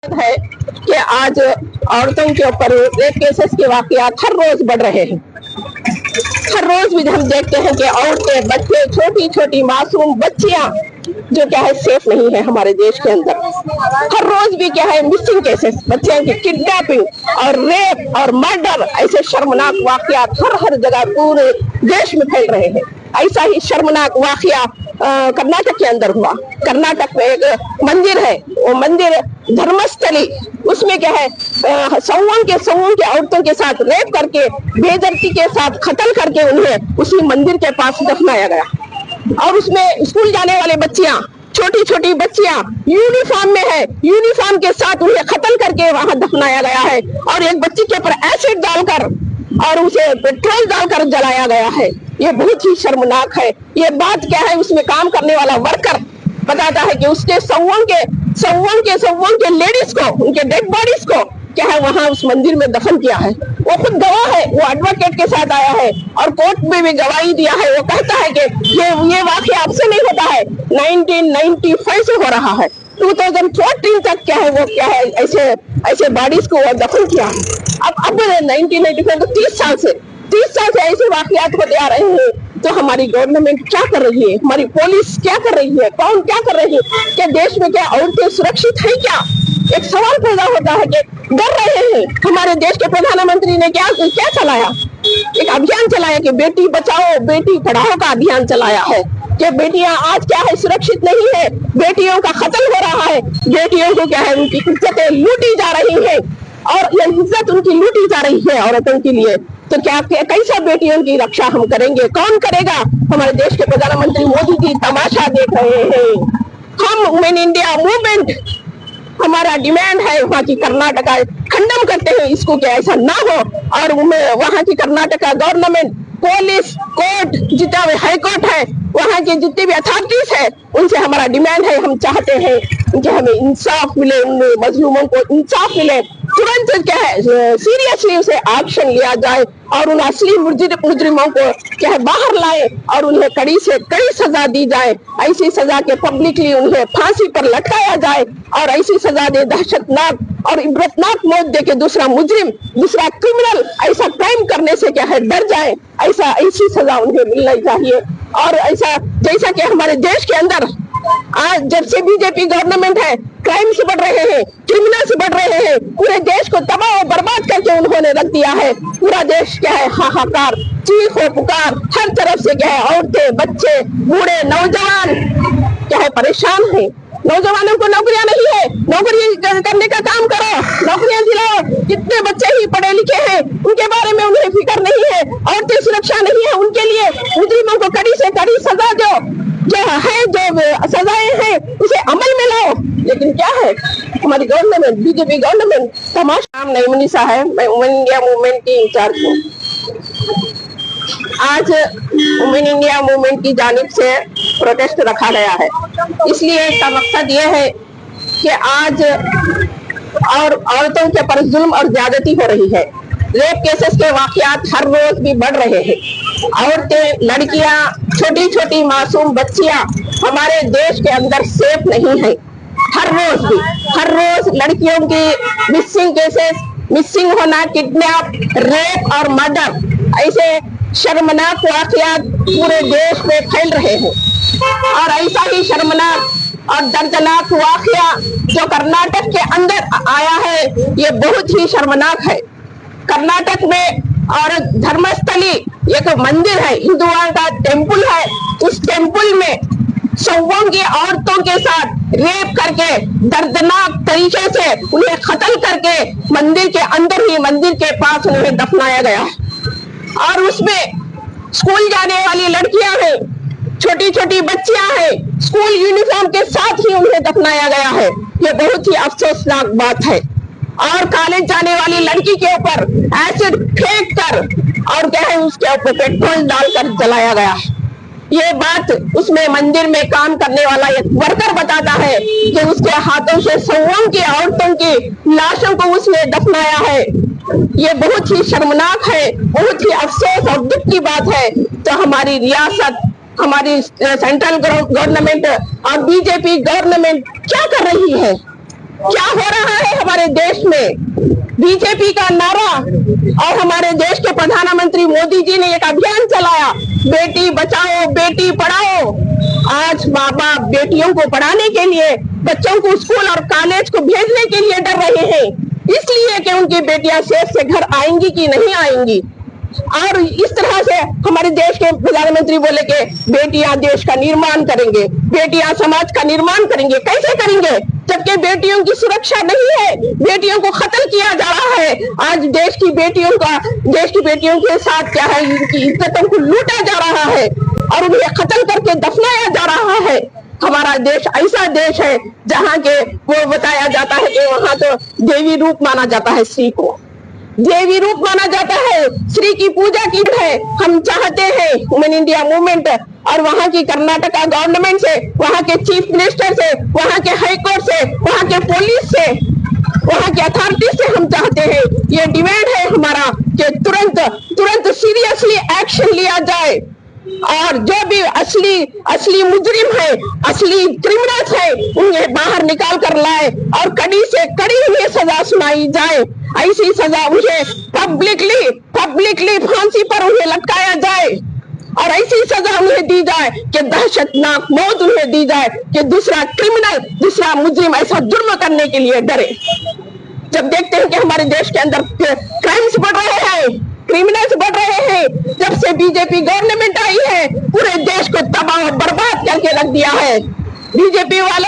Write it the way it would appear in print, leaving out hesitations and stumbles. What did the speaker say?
है कि आज औरतों के ऊपर रेप केसेस के वाकयात हर रोज बढ़ रहे हैं। हर रोज भी हम देखते हैं कि औरतें, बच्चे, छोटी छोटी मासूम बच्चियां जो क्या है सेफ नहीं है हमारे देश के अंदर। हर रोज भी क्या है मिसिंग केसेस, बच्चों की किडनैपिंग और रेप और मर्डर, ऐसे शर्मनाक वाकयात हर जगह पूरे देश में फैल रहे हैं। ऐसा ही शर्मनाक वाकया कर्नाटक के अंदर हुआ। कर्नाटक में एक मंदिर है, वो मंदिर धर्मस्थली, उसमें क्या है सौवन के औरतों के साथ रेप करके, बेइज्जती के साथ कत्ल करके उन्हें उसी मंदिर के पास दफनाया गया। और उसमें स्कूल जाने वाले बच्चियां, छोटी छोटी बच्चियां यूनिफॉर्म में है, यूनिफॉर्म के साथ उन्हें कत्ल करके वहां दफनाया गया है। और एक बच्ची के ऊपर एसिड डालकर और उसे पेट्रोल डालकर जलाया गया है। ये बहुत ही शर्मनाक है। ये बात क्या है, उसमें काम करने वाला वर्कर बताता है कि उसके सौवन के लेडीज को, उनके डेड बॉडीज को क्या है वहां उस मंदिर में दफन किया है। वो खुद गवाह है, वो एडवोकेट के साथ आया है और कोर्ट में भी गवाही दिया है। वो कहता है कि ये वाकया अब से नहीं होता है, 1995 से हो रहा है। 2014 तक क्या है वो क्या है ऐसे बॉडीज को दफन किया। अब 1995 तो 30 साल से ऐसे वाकयात होते आ रहे हैं। तो हमारी गवर्नमेंट क्या कर रही है, हमारी पुलिस क्या कर रही है, कौन क्या कर रही है? क्या देश में क्या औरतें सुरक्षित है? क्या एक सवाल पैदा होता है कि डर रहे हैं। हमारे देश के प्रधानमंत्री ने क्या चलाया, एक अभियान चलाया कि बेटी बचाओ बेटी पढ़ाओ का अभियान चलाया है कि बेटियां आज क्या है सुरक्षित नहीं है, बेटियों का कत्ल हो रहा है, बेटियों को क्या है उनकी इज्जतें लूटी जा रही है और ये इज्जत उनकी लूटी जा रही है औरतों के लिए। तो क्या कैसा बेटियों की रक्षा हम करेंगे? कौन करेगा? हमारे देश के प्रधानमंत्री मोदी जी तमाशा देख रहे हैं। हम वुमेन इंडिया मूवमेंट, हमारा डिमांड है वहाँ की कर्नाटका खंडन करते हैं इसको कि ऐसा ना हो। और वहाँ की कर्नाटका गवर्नमेंट, पुलिस, कोर्ट, जितना हाई कोर्ट है, वहाँ के जितने भी अथॉरिटीज है, उनसे हमारा डिमांड है, हम चाहते हैं कि हमें इंसाफ मिले, उन मजलूमों को इंसाफ मिले। तुरंत क्या है सीरियसली उसे एक्शन लिया जाए और उन असली मुजरिमों को क्या है बाहर लाए और उन्हें कड़ी से कड़ी सजा दी जाए। ऐसी सजा के पब्लिकली उन्हें फांसी पर लटकाया जाए और ऐसी सजा दे, दहशतनाक और इबरतनाक मौत दे के दूसरा मुजरिम, दूसरा क्रिमिनल ऐसा क्राइम करने से क्या है डर जाए। ऐसी सजा उन्हें मिलनी चाहिए। और ऐसा जैसा कि हमारे देश के अंदर आज जब से बीजेपी गवर्नमेंट है, क्राइम से बढ़ रहे हैं, क्रिमिनल से बढ़ रहे हैं, पूरे देश को तबाह और बर्बाद करके उन्होंने रख दिया है। पूरा देश क्या है हाहाकार, चीखो पुकार, हर तरफ से क्या है औरतें, बच्चे, बूढ़े, नौजवान क्या है परेशान है। नौजवानों को नौकरियां नहीं है, नौकरी करने का काम करो, नौकरियां दिलाओ। कितने बच्चे ही पढ़े लिखे हैं, उनके बारे में उन्हें फिक्र नहीं है। औरतें सुरक्षा नहीं है उनके लिए, मुजरिमों को कड़ी से कड़ी सजा दो, जो सजाएं हैं उसे अमल में लाओ। लेकिन क्या है हमारी गवर्नमेंट, बीजेपी गवर्नमेंट तमाशा। नाम नईमुनिसा है, मैं वुमेन इंडिया मूवमेंट की इंचार्ज हूँ। आज वुमेन इंडिया मूवमेंट की जानिब से प्रोटेस्ट रखा गया है, इसलिए इसका मकसद ये है कि आज और औरतों के पर जुल्म और ज्यादती हो रही है। रेप केसेस के वाकयात हर रोज भी बढ़ रहे हैं। औरतें, लड़कियां, छोटी छोटी मासूम बच्चियां हमारे देश के अंदर सेफ नहीं है। हर रोज लड़कियों की मिसिंग केसेस, मिसिंग होना, किडनैप, रेप और मर्डर, ऐसे शर्मनाक वाकयात पूरे देश में फैल रहे हैं। और ऐसा ही शर्मनाक और दर्दनाक वाकया जो कर्नाटक के अंदर आया है, ये बहुत ही शर्मनाक है। कर्नाटक में और धर्मस्थली एक मंदिर है, हिंदुओं का टेम्पल है, उस टेम्पल में सौवन की औरतों के साथ रेप करके दर्दनाक तरीके से उन्हें कत्ल करके मंदिर के अंदर ही, मंदिर के पास उन्हें दफनाया गया है। और उसमें स्कूल जाने वाली लड़कियां हैं, छोटी छोटी बच्चियां हैं, स्कूल यूनिफॉर्म के साथ ही उन्हें दफनाया गया है। ये बहुत ही अफसोसनाक बात है। और कॉलेज जाने वाली लड़की के ऊपर एसिड फेंक कर और क्या है उसके ऊपर पेट्रोल डालकर जलाया गया है। ये बात उसमें मंदिर में काम करने वाला एक वर्कर बताता है कि उसके हाथों से सौवन की औरतों की लाशों को उसने दफनाया है। ये बहुत ही शर्मनाक है, बहुत ही अफसोस और दुख की बात है। तो हमारी रियासत, हमारी सेंट्रल गवर्नमेंट और बीजेपी गवर्नमेंट क्या कर रही है? क्या हो रहा है हमारे देश में बीजेपी का नारा और हमारे देश के प्रधानमंत्री मोदी जी ने एक अभियान चलाया, बेटी बचाओ बेटी पढ़ाओ। आज माँ बाप बेटियों को पढ़ाने के लिए, बच्चों को स्कूल और कॉलेज को भेजने के लिए डर रहे हैं, इसलिए कि उनकी बेटियां सेफ से घर आएंगी कि नहीं आएंगी। और इस तरह से हमारे देश के प्रधानमंत्री बोले कि बेटियां देश का निर्माण करेंगे, बेटियां समाज का निर्माण करेंगे। कैसे करेंगे जबकि बेटियों की सुरक्षा नहीं है, बेटियों को कत्ल किया जा रहा है। आज देश की बेटियों के साथ क्या है, इनकी इज्जतों को लूटा जा रहा है और उन्हें कत्ल करके दफनाया जा रहा है। हमारा देश ऐसा देश है जहाँ के वो बताया जाता है कि वहां तो देवी रूप माना जाता है, स्त्री को देवी रूप माना जाता है, स्त्री की पूजा की है। हम चाहते हैं वुमेन इंडिया मूवमेंट और वहाँ की कर्नाटका गवर्नमेंट से, वहाँ के चीफ मिनिस्टर से, वहाँ के हाई कोर्ट से, वहाँ के पुलिस से, वहाँ के अथॉरिटी से हम चाहते हैं, ये डिमांड है हमारा कि तुरंत सीरियसली एक्शन लिया जाए और जो भी असली मुजरिम है, असली क्रिमिनल्स है, उन्हें बाहर निकाल कर लाए और कड़ी से कड़ी उन्हें सजा सुनाई जाए। ऐसी सजा उन्हें पब्लिकली फांसी पर उन्हें लटकाया जाए और ऐसी सजा उन्हें दी जाए कि दहशतनाक मौत उन्हें दी जाए कि दूसरा मुजरिम ऐसा जुर्म करने के लिए डरे। जब देखते हैं कि हमारे देश के अंदर क्राइम्स बढ़ रहे हैं, क्रिमिनल्स बढ़ रहे हैं, जब से बीजेपी गवर्नमेंट आई है पूरे देश को तबाह बर्बाद करके रख दिया है। बीजेपी वालों